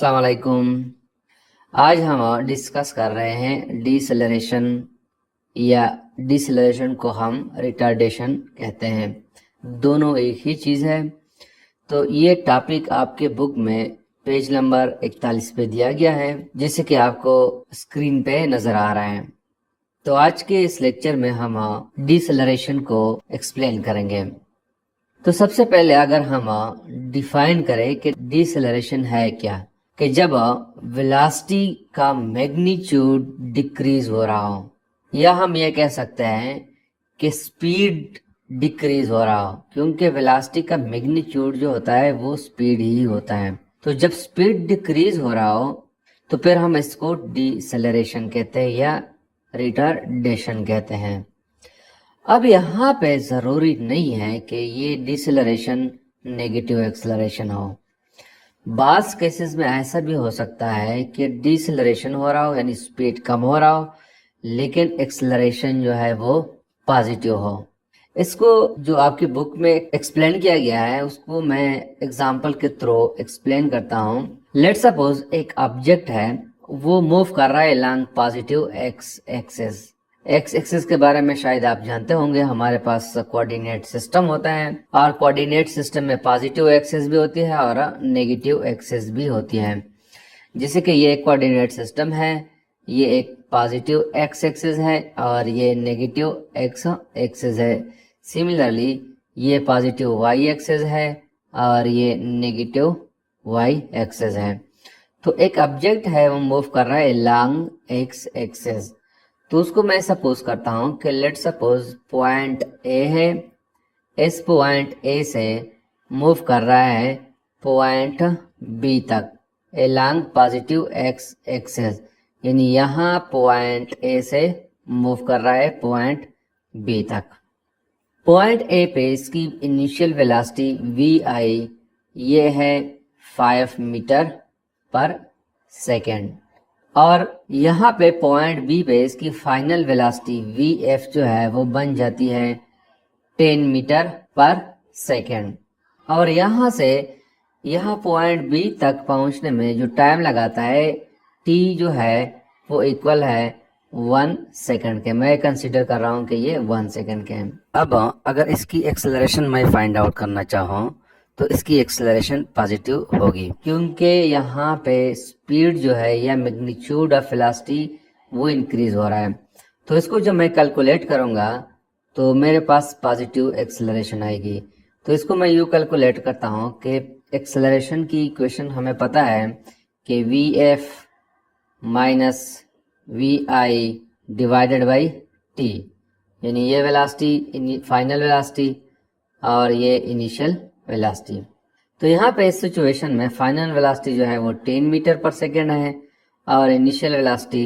अस्सलाम वालेकुम। आज हम डिस्कस कर रहे हैं डिसलेरेशन या डिसलेरेशन को हम रिटार्डेशन कहते हैं। दोनों एक ही चीज़ है। तो ये टॉपिक आपके बुक में पेज नंबर 41 पे दिया गया है, जैसे कि आपको स्क्रीन पे नज़र आ रहा है। तो आज के इस लेक्चर में हम डिसलेरेशन को एक्सप्लेन करेंगे। तो सबसे पहले अगर हम डिफाइन करें कि डिसेलरेशन है क्या, कि जब वेलोसिटी का मैग्नीट्यूड डिक्रीज हो रहा हो, या हम ये कह सकते हैं कि स्पीड डिक्रीज हो रहा हो, क्योंकि वेलोसिटी का मैग्नीट्यूड जो होता है वो स्पीड ही होता है। तो जब स्पीड डिक्रीज हो रहा हो तो फिर हम इसको डिसेलरेशन कहते हैं या रिटार्डेशन कहते हैं। अब यहाँ पे जरूरी नहीं है कि ये डिसेलरेशन नेगेटिव एक्सेलरेशन हो। बास केसेस में ऐसा भी हो सकता है कि डिसेलरेशन हो रहा हो, यानी स्पीड कम हो रहा हो, लेकिन एक्सेलरेशन जो है वो पॉजिटिव हो। इसको जो आपकी बुक में एक्सप्लेन किया गया है उसको मैं एग्जांपल के थ्रू एक्सप्लेन करता हूँ। लेट सपोज एक ऑब्जेक्ट है, वो मूव कर रहा है long positive x axis. X axis के बारे में शायद आप जानते होंगे, हमारे पास कोऑर्डिनेट सिस्टम होता है और कोऑर्डिनेट सिस्टम में पॉजिटिव एक्सिस भी होती है और नेगेटिव एक्सिस भी होती है। जैसे कि ये एक कोऑर्डिनेट सिस्टम है, ये एक पॉजिटिव एक्स एक्सिस है और ये नेगेटिव एक्स एक्सिस है। सिमिलरली ये पॉजिटिव वाई एक्सिस है और ये नेगेटिव वाई एक्सिस है। तो एक ऑब्जेक्ट है वो मूव कर रहा है लॉन्ग एक्स एक्सिस। तो उसको मैं सपोज करता हूं कि लेट सपोज पॉइंट ए है, इस पॉइंट ए से मूव कर रहा है पॉइंट बी तक एलॉन्ग पॉजिटिव एक्स एक्सिस, यानी यहाँ पॉइंट ए से मूव कर रहा है पॉइंट बी तक। पॉइंट ए पे इसकी इनिशियल वेलोसिटी वी आई ये है 5 मीटर पर सेकेंड, और यहाँ पे पॉइंट बी पे इसकी फाइनल वेलोसिटी वी एफ जो है वो बन जाती है 10 मीटर पर सेकेंड। और यहाँ से यहाँ पॉइंट बी तक पहुँचने में जो टाइम लगाता है टी जो है वो इक्वल है 1 सेकेंड के। मैं कंसीडर कर रहा हूँ कि ये 1 सेकेंड के हैं। अब अगर इसकी एक्सेलरेशन मैं फाइंड आउट करना चाहूँ तो इसकी एक्सेलरेशन पॉजिटिव होगी, क्योंकि यहाँ पे स्पीड जो है या मैग्नीट्यूड ऑफ वेलोसिटी वो इंक्रीज हो रहा है। तो इसको जब मैं कैलकुलेट करूँगा तो मेरे पास पॉजिटिव एक्सेलरेशन आएगी। तो इसको मैं यूँ कैलकुलेट करता हूँ कि एक्सेलरेशन की इक्वेशन हमें पता है कि V F minus V I divided by T, यानी ये वेलोसिटी फाइनल वेलोसिटी और ये इनिशियल वेलोसिटी। तो यहाँ पे इस सिचुएशन में फाइनल वेलोसिटी जो है वो 10 मीटर पर सेकेंड है और initial velocity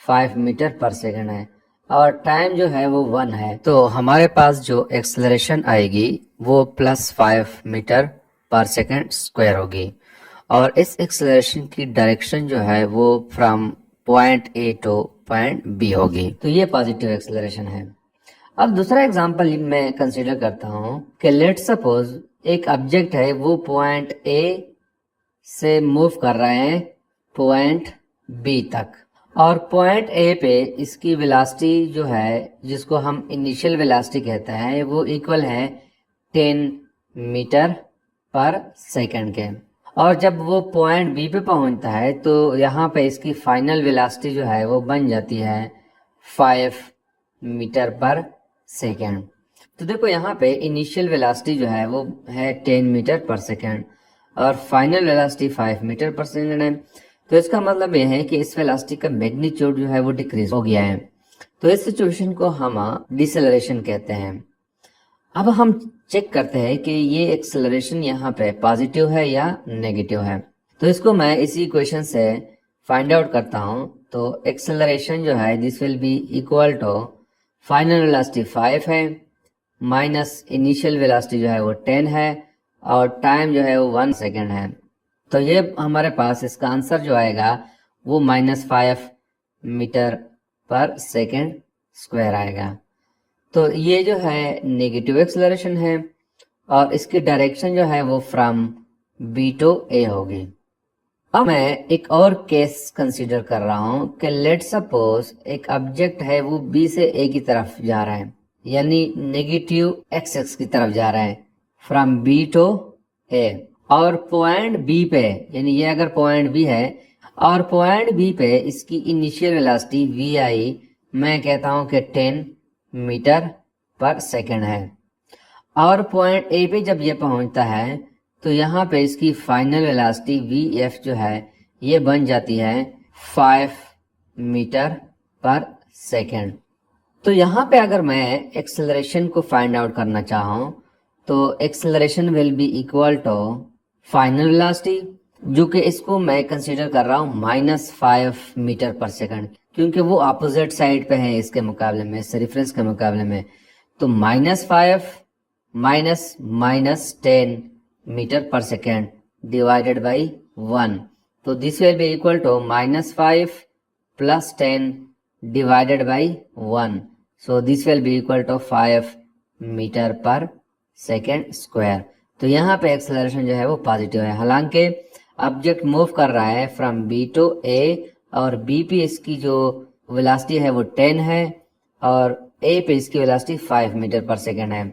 5 meter per second है और टाइम जो है वो 1 है। तो हमारे पास जो एक्सेलरेशन आएगी वो +5 मीटर पर सेकेंड स्क्वायर होगी, और इस एक्सेलरेशन की डायरेक्शन जो है वो from point A to point B होगी। तो ये पॉजिटिव एक्सेलरेशन है। अब दूसरा एग्जांपल मैं कंसीडर करता हूँ कि लेट सपोज एक ऑब्जेक्ट है, वो पॉइंट ए से मूव कर रहे हैं पॉइंट बी तक, और पॉइंट ए पे इसकी वेलोसिटी जो है जिसको हम इनिशियल वेलोसिटी कहते हैं वो इक्वल है 10 मीटर पर सेकेंड के। और जब वो पॉइंट बी पे पहुंचता है तो यहाँ पे इसकी फाइनल वेलोसिटी जो है वो बन जाती है 5 मीटर पर सेकेंड। तो देखो यहाँ पे इनिशियल वेलोसिटी जो है वो है 10 मीटर पर सेकेंड और final velocity 5 meter per second है। तो इसका मतलब ये है कि इस वेलोसिटी का मैग्नीट्यूड जो है वो डिक्रीज हो गया है। तो इस सिचुएशन को हम डिसेलरेशन कहते हैं। अब हम चेक करते हैं कि ये एक्सेलरेशन यहाँ पे पॉजिटिव है या नेगेटिव है। तो इसको मैं इसी इक्वेशन से फाइंड आउट करता हूँ। तो एक्सेलरेशन जो है this will be equal to final velocity 5 है माइनस इनिशियल वेलोसिटी जो है वो 10 है और टाइम जो है वो 1 सेकेंड है। तो ये हमारे पास इसका आंसर जो आएगा वो -5 मीटर पर सेकेंड स्क्वायर आएगा। तो ये जो है नेगेटिव एक्सेलरेशन है और इसकी डायरेक्शन जो है वो फ्रॉम बी टू ए होगी। अब मैं एक और केस कंसीडर कर रहा हूं कि लेट सपोज एक ऑब्जेक्ट है वो बी से ए की तरफ जा रहा है, यानी नेगेटिव एक्स की तरफ जा रहा है फ्रॉम बी टू ए, और पॉइंट बी पे, यानी ये अगर पॉइंट बी है और पॉइंट बी पे इसकी इनिशियल वेलोसिटी वी आई मैं कहता हूं कि 10 मीटर पर सेकेंड है, और पॉइंट ए पे जब ये पहुंचता है तो यहाँ पे इसकी फाइनल वेलोसिटी वी एफ जो है ये बन जाती है 5 मीटर पर सेकेंड। तो यहाँ पे अगर मैं एक्सेलरेशन को फाइंड आउट करना चाहूँ तो acceleration will be equal to final velocity, जो कि इसको मैं कंसीडर कर रहा हूँ -5 मीटर पर सेकंड, क्योंकि वो अपोजिट साइड पे है इसके मुकाबले में, इस रेफरेंस के मुकाबले में। तो -5 minus 10 meter per second divided by 1, तो this will be equal to -5 plus 10 divided by 1, so this will be equal to 5 meter per second square. तो यहाँ पे एक्सेलरेशन जो है वो पॉजिटिव है, हालांकि ऑब्जेक्ट मूव कर रहा है फ्रॉम बी टू ए, और बी पे इसकी जो वेलोसिटी है वो 10 है और ए पे इसकी वेलोसिटी 5 मीटर पर सेकेंड है।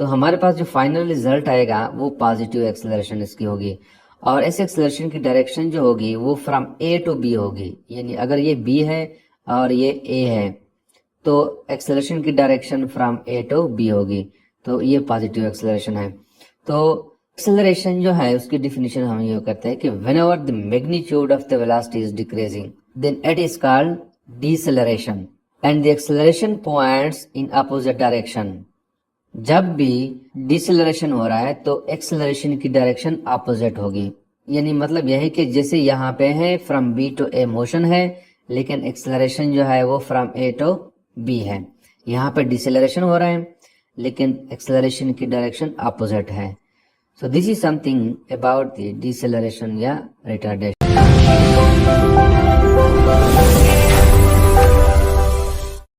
तो हमारे पास जो फाइनल रिजल्ट आएगा वो पॉजिटिव एक्सेलरेशन इसकी होगी, और इस एक्सेलरेशन की डायरेक्शन जो होगी वो फ्रॉम ए टू बी होगी, यानी अगर ये बी है और ये ए है तो एक्सेलरेशन की direction from A to B होगी, तो ये पॉजिटिव एक्सेलरेशन है। तो एक्सेलरेशन जो है उसकी डिफिनेशन हम ये करते हैं कि whenever the magnitude of the velocity is decreasing then it is called deceleration and the acceleration points in opposite direction. जब भी डिसेलरेशन हो रहा है तो एक्सेलरेशन की डायरेक्शन अपोजिट होगी, यानी मतलब यह है कि जैसे यहाँ पे है from B to A motion है, लेकिन एक्सेलरेशन जो है वो फ्रॉम ए टू बी है। यहाँ पे डिसेलरेशन हो रहा है लेकिन एक्सेलरेशन की डायरेक्शन अपोजिट है। So this is something about the deceleration या रिटार्डेशन।